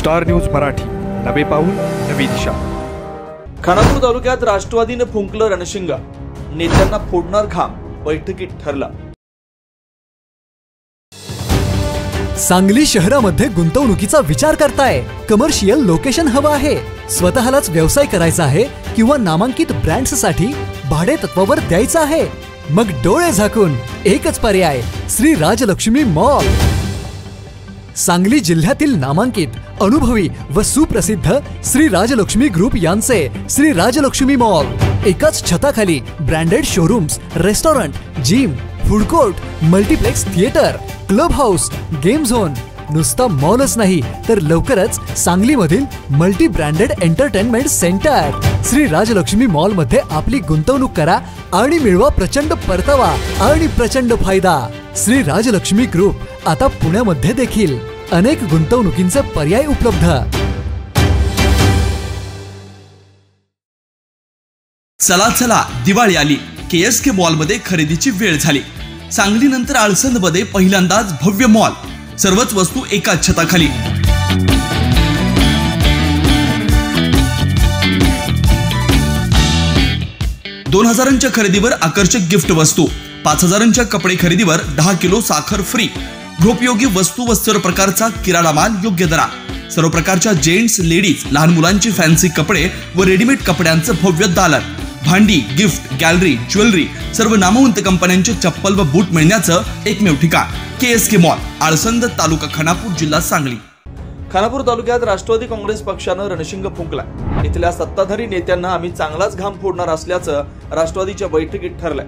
Star news Marathi, नवे पाऊल नवी दिशा। खानापूर तालुक्यात राष्ट्रवादीने फुंकलं रणशिंग, नेत्यांना फोडणार घाम, बैठकीत ठरला। सांगली शहरामध्ये गुंतवणुकीचा विचार करताय? कमर्शियल लोकेशन हवं आहे, स्वतःलाच व्यवसाय करायचा आहे किंवा नामांकित ब्रँड्ससाठी भाडे तत्वावर द्यायचं आहे? मग डोळे झाकून एकच पर्याय, श्री राजलक्ष्मी मॉल। सांगली जिल्ह्यातील नामांकित, अनुभवी व सुप्रसिद्ध श्री राजलक्ष्मी ग्रुप यांचे श्री राजलक्ष्मी मॉल एकाच छताखाली branded showrooms, restaurant, gym, food court, multiplex theatre, club house, game zone. नुसता मॉलच नाही तर लवकरच सांगलीमधील multi branded entertainment centre. Shri Rajalakshmi mall मध्ये आपली गुंतवणूक करा आणि मिळवा प्रचंड परतावा आणि प्रचंड फायदा। श्री राजलक्ष्मी ग्रुप आता पुण्यामध्ये देखील अनेक गुंतवणुकींचे पर्याय उपलब्ध। चला चला, दिवाळी आली, KSK मॉल मध्ये खरेदीची वेळ झाली। सांगली नंतर आळसंद मध्ये पहिल्यांदाच भव्य मॉल, सर्वच वस्तू एकाच छताखाली। $2000च्या खरेदीवर आकर्षक गिफ्ट वस्तू, 5000च्या कपडे खरेदीवर 10 किलो साखर फ्री, गृहोपयोगी वस्तू व सर्व प्रकारचा किराणा माल योग्य दरात, सर्व प्रकारच्या जेंट्स, लेडीज, लहान मुलांची फॅन्सी कपडे व रेडीमेड कपड्यांचं भव्य दालन, भांडी, गिफ्ट, गॅलरी, ज्वेलरी, सर्व नामवंत कंपन्यांचे चप्पल व बूट मिळण्याचं एकमेव ठिकाण KSK मॉल, आळसंद, तालुका खानापूर, जिल्हा सांगली। खानापूर तालुक्यात राष्ट्रवादी काँग्रेस पक्षानं रणशिंग फुंकलाय। इथल्या सत्ताधारी नेत्यांना आम्ही चांगलाच घाम फोडणार असल्याचं राष्ट्रवादीच्या बैठकीत ठरलंय।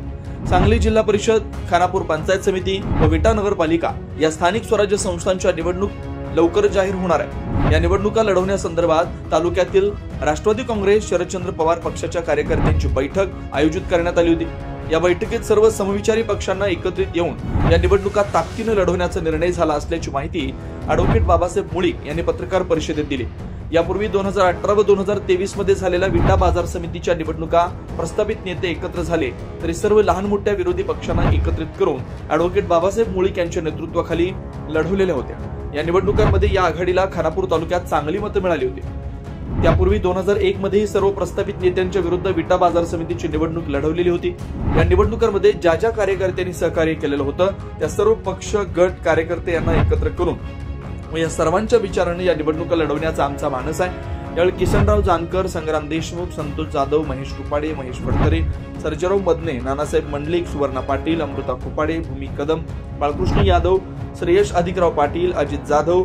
सांगली जिल्हा परिषद, खानापूर पंचायत समिती व विटा नगरपालिका या स्थानिक स्वराज्य संस्थांच्या निवडणूक लवकर जाहीर होणार आहे। या निवडणुका लढवण्यासंदर्भात तालुक्यातील राष्ट्रवादी काँग्रेस शरदचंद्र पवार पक्षाच्या कार्यकर्त्यांची बैठक आयोजित करण्यात आली होती। या बैठकीत सर्व समविचारी पक्षांना एकत्रित येऊन या निवडणुका ताकदीने लढवण्याचा निर्णय झाला असल्याची माहिती ॲडव्होकेट बाबासाहेब मुळीक यांनी पत्रकार परिषदेत दिली। यापूर्वी 2018 व 2023 मध्ये झालेल्या विटा बाजार समितीच्या निवडणुका प्रस्तावित नेते एकत्र झाले तरी सर्व लहान मोठ्या विरोधी पक्षांना एकत्रित करून ॲडव्होकेट बाबासाहेब मुळीक यांच्या नेतृत्वाखाली लढवलेल्या होत्या। या निवडणुकांमध्ये या आघाडीला खानापूर तालुक्यात चांगली मतं मिळाली होती। त्यापूर्वी 2001 मध्ये सर्व प्रस्तावित नेत्यांच्या विरुद्ध विटा बाजार समितीची निवडणूक लढवलेली होती। या निवडणुकांमध्ये ज्या ज्या कार्यकर्त्यांनी सहकार्य केलेलं होतं त्या सर्व पक्ष, गट, कार्यकर्ते यांना एकत्र करून व या सर्वांच्या विचाराने या निवडणुका लढवण्याचा आमचा मानस आहे। यावेळी किसनराव जानकर, संग्राम देशमुख, संतोष जाधव, महेश रुपाडे, महेश फडतरे, सर्जेराव मदने, नानासाहेब मंडलिक, सुवर्णा पाटील, अमृता खुपाडे, भूमी कदम, बाळकृष्ण यादव, श्रेयश अधिकराव पाटील, अजित जाधव,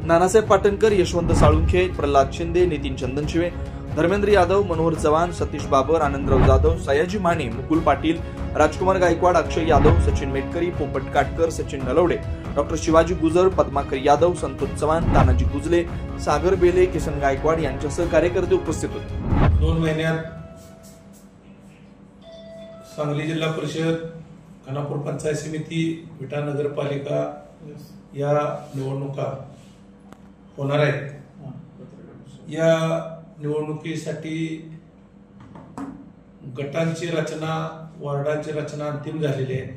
नानासाहेब पाटणकर, यशवंत साळुंखे, प्रल्हाद शिंदे, नितीन चंदनशिवे, धर्मेंद्र यादव, मनोहर चव्हाण, सतीश बाबर, आनंदराव जाधव, सयाजी माने, मुकुल पाटील, राजकुमार गायकवाड, अक्षय यादव, सचिन मेटकरी, पोपट काटकर, सचिन नलवडे, डॉक्टर शिवाजी गुजर, पद्माकर यादव, संतोष चव्हाण, तानाजी गुजले, सागर बेले, किसन गायकवाड यांच्यासह कार्यकर्ते उपस्थित होते। 2 महिन्यात सांगली जिल्हा परिषद, खानापूर पंचायत समिती, विटा नगरपालिका या निवडणुका होणार आहेत। या निवडणुकीसाठी गटांची रचना, वार्डांची रचना अंतिम झालेली आहे।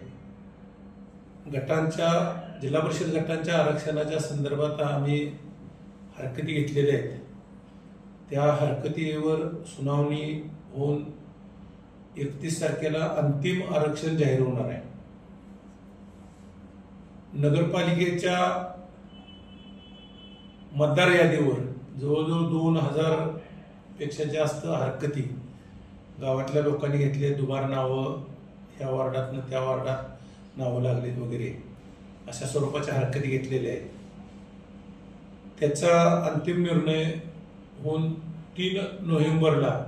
गटांच्या, जिल्हा परिषद गटांच्या आरक्षणाच्या संदर्भात आम्ही हरकती घेतलेल्या आहेत। त्या हरकतीवर सुनावणी होऊन 31 तारखेला अंतिम आरक्षण जाहीर होणार आहे। नगरपालिकेच्या मतदार यादीवर जवळजवळ 2000 पेक्षा जास्त हरकती गावातल्या लोकांनी घेतले। दुबार नावं, ह्या वार्डातनं त्या वार्डात नावं लागलीत वगैरे अशा स्वरूपाच्या हरकती घेतलेल्या आहेत। त्याचा अंतिम निर्णय होऊन 3 नोव्हेंबरला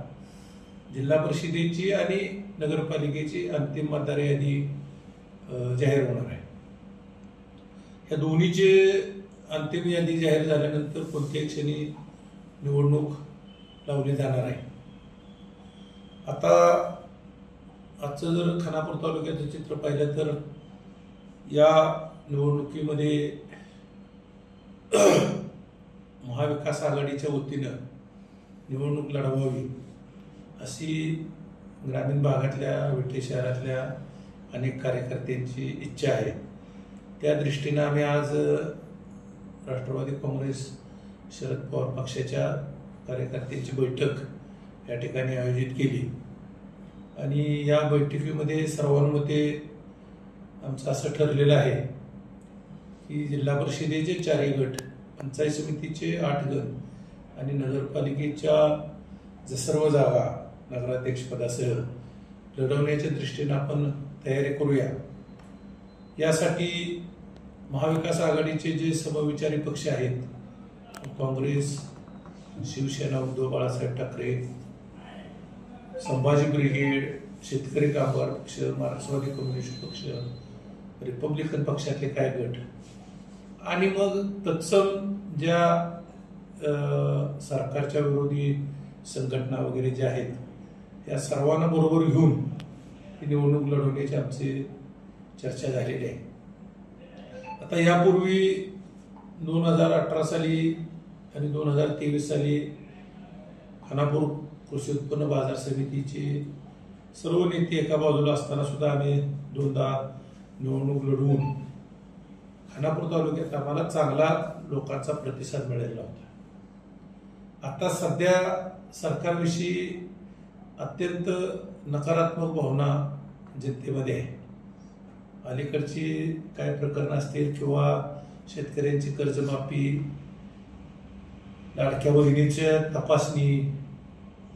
जिल्हा परिषदेची आणि नगरपालिकेची अंतिम मतदार यादी जाहीर होणार आहे। ह्या दोन्हीचे अंतिम यादी जाहीर झाल्यानंतर कोणत्याही क्षणी निवडणूक लावली जाणार आहे। आता आजचं जर खानापूर तालुक्याचं चित्र पाहिलं तर या निवडणुकीमध्ये महाविकास आघाडीच्या वतीनं निवडणूक लढवावी अशी ग्रामीण भागातल्या, विटे शहरातल्या अनेक कार्यकर्त्यांची इच्छा आहे। त्या दृष्टीनं आम्ही आज राष्ट्रवादी काँग्रेस शरद पवार पक्षाच्या कार्यकर्त्यांची बैठक या ठिकाणी आयोजित केली आणि या बैठकीमध्ये सर्वानुमते आमचं असं ठरलेलं आहे की जिल्हा परिषदेचे 4 गट, पंचायत समितीचे 8 गट आणि नगरपालिकेच्या सर्व जागा नगराध्यक्षपदासह लढवण्याच्या दृष्टीने आपण तयारी करूया। यासाठी महाविकास आघाडीचे जे समविचारी पक्ष आहेत, काँग्रेस, शिवसेना, उद्धव बाळासाहेब ठाकरे, संभाजी ब्रिगेड, शेतकरी कामगार पक्ष, मार्क्सवादी कम्युनिस्ट पक्ष, रिपब्लिकन पक्षातले काय गट आणि मग तत्सम ज्या सरकारच्या विरोधी संघटना वगैरे ज्या आहेत या सर्वांना बरोबर घेऊन ही निवडणूक लढवण्याची आमची चर्चा झालेली आहे। आता यापूर्वी 2018 साली आणि 2023 साली खानापूर कृषी उत्पन्न बाजार समितीचे सर्व नेते एका बाजूला असताना सुद्धा आम्ही 2दा निवडणूक लढवून खानापूर तालुक्यात आम्हाला चांगला लोकांचा प्रतिसाद मिळालेला होता। आता सध्या सरकारविषयी अत्यंत नकारात्मक भावना जनतेमध्ये आहे। अलीकडची काय प्रकरणं असतील किंवा शेतकऱ्यांची कर्जमाफी, लाडक्या बहिणीच्या तपासणी,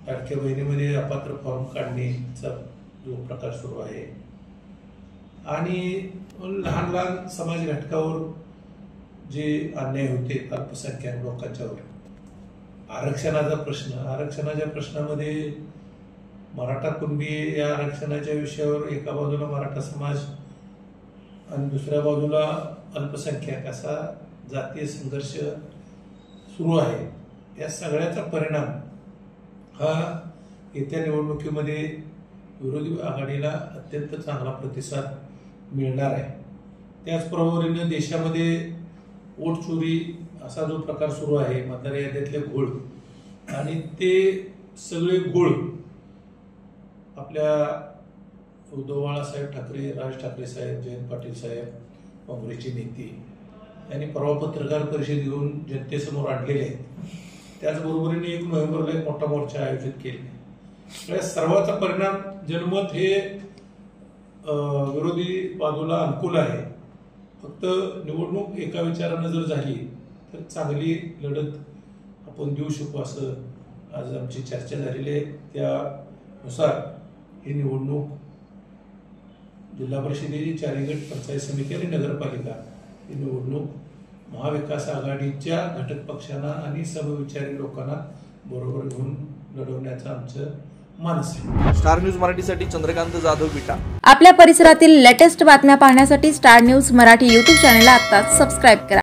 लाडक्या बहिणीमध्ये अपात्र फॉर्म काढण्याचा जो प्रकार सुरू आहे आणि लहान लहान समाज घटकावर जे अन्याय होते अल्पसंख्याक लोकांच्यावर, आरक्षणाच्या प्रश्नामध्ये मराठा कुणबी या आरक्षणाच्या विषयावर एका बाजूला मराठा समाज आणि दुसऱ्या बाजूला अल्पसंख्याक असा जातीय संघर्ष सुरू आहे। या सगळ्याचा परिणाम हा येत्या निवडणुकीमध्ये विरोधी आघाडीला अत्यंत चांगला प्रतिसाद मिळणार आहे। त्याचबरोबरीने देशामध्ये वोट चोरी असा जो प्रकार सुरू आहे, मतदार यादीतले घोळ, आणि ते सगळे घोळ आपल्या उद्धव बाळासाहेब ठाकरे, राज ठाकरे साहेब, जयंत पाटील साहेब, काँग्रेसचे नेते यांनी परवा पत्रकार परिषद घेऊन जनतेसमोर आणलेले आहेत। त्याचबरोबरीने 1 नोव्हेंबरला एक मोठा मोर्चा आयोजित केला। या सर्वाचा परिणाम जनमत हे विरोधी बाजूला अनुकूल आहे। फक्त निवडणूक एका विचारानं जर झाली तर चांगली लढत आपण देऊ शकू असं आज आमची चर्चा झालेली आहे। त्यानुसार ही निवडणूक जिल्हा परिषदेची 4 गट, पंचायत समिती आणि नगरपालिका ही निवडणूक महाविकास आघाडीच्या घटक पक्षांना आणि समविचारी लोकांना बरोबर घेऊन लढवण्याचं आमचं मानस आहे। स्टार न्यूज मराठीसाठी चंद्रकांत जाधव, विटा। आपल्या परिसरातील लेटेस्ट बातम्या पाहण्यासाठी स्टार न्यूज मराठी YouTube चॅनलला आत्ताच सबस्क्राईब करा।